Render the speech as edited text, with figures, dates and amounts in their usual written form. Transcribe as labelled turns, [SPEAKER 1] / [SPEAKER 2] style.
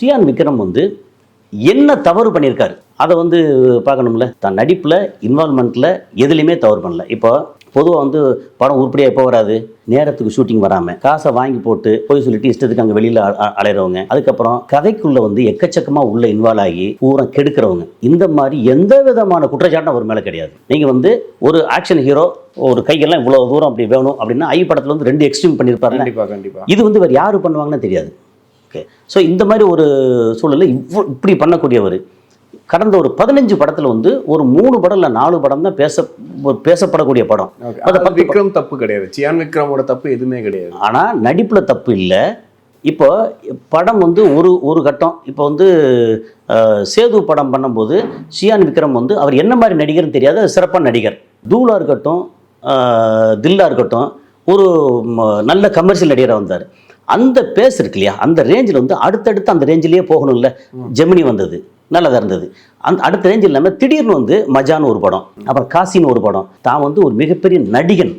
[SPEAKER 1] சியான் விக்ரம் வந்து என்ன தவறு பண்ணியிருக்காரு அதை வந்து பார்க்கணும்ல. தான் நடிப்பில் இன்வால்மெண்ட்டில் எதுலேயுமே தவறு பண்ணல. இப்போ பொதுவாக வந்து படம் உருப்படியாக எப்போ வராது, நேரத்துக்கு ஷூட்டிங் வராமல் காசை வாங்கி போட்டு போய் சொல்லிட்டு இஷ்டத்துக்கு அங்கே வெளியில் அலையிறவங்க, அதுக்கப்புறம் கதைக்குள்ளே வந்து எக்கச்சக்கமாக உள்ள இன்வால்வ் ஆகி பூரா கெடுக்கிறவங்க, இந்த மாதிரி எந்த விதமான குற்றச்சாட்டும் அவர் மேலே கிடையாது. நீங்கள் வந்து ஒரு ஆக்ஷன் ஹீரோ ஒரு கையெல்லாம் இவ்வளோ தூரம் அப்படி வேணும் அப்படின்னா ஐ படத்தில் வந்து 2 எக்ஸ்ட்ரீம் பண்ணியிருப்பாரு.
[SPEAKER 2] கண்டிப்பாக
[SPEAKER 1] இது வந்து வேறு யார் பண்ணுவாங்கன்னு தெரியாது. ஓகே, ஸோ இந்த மாதிரி ஒரு சூழலில் இப்படி பண்ணக்கூடியவர் கடந்த ஒரு 15 படத்தில் வந்து ஒரு 3 படம் இல்லை 4 படம் தான் பேசப்படக்கூடிய படம்.
[SPEAKER 2] விக்ரம் தப்பு கிடையாது, சியான் விக்ரமோட தப்பு எதுவுமே கிடையாது.
[SPEAKER 1] ஆனால் நடிப்பில் தப்பு இல்லை. இப்போ படம் வந்து ஒரு கட்டம், இப்போ வந்து சேது படம் பண்ணும்போது சியான் விக்ரம் வந்து அவர் என்ன மாதிரி நடிகர்னு தெரியாது, சிறப்பான நடிகர். தூளாக இருக்கட்டும், தில்லா இருக்கட்டும், ஒரு நல்ல கமர்ஷியல் நடிகராக வந்தார். அந்த பேஸ் இருக்கு இல்லையா, அந்த ரேஞ்சில் வந்து அடுத்தடுத்து அந்த ரேஞ்சிலேயே போகணும்ல. ஜெமினி வந்தது, நல்லதாக இருந்தது. அந்த அடுத்த ரேஞ்சில் இல்லாமல் திடீர்னு வந்து மஜான்னு ஒரு படம், அப்புறம் காசின்னு ஒரு படம். தான் வந்து ஒரு மிகப்பெரிய நடிகன்,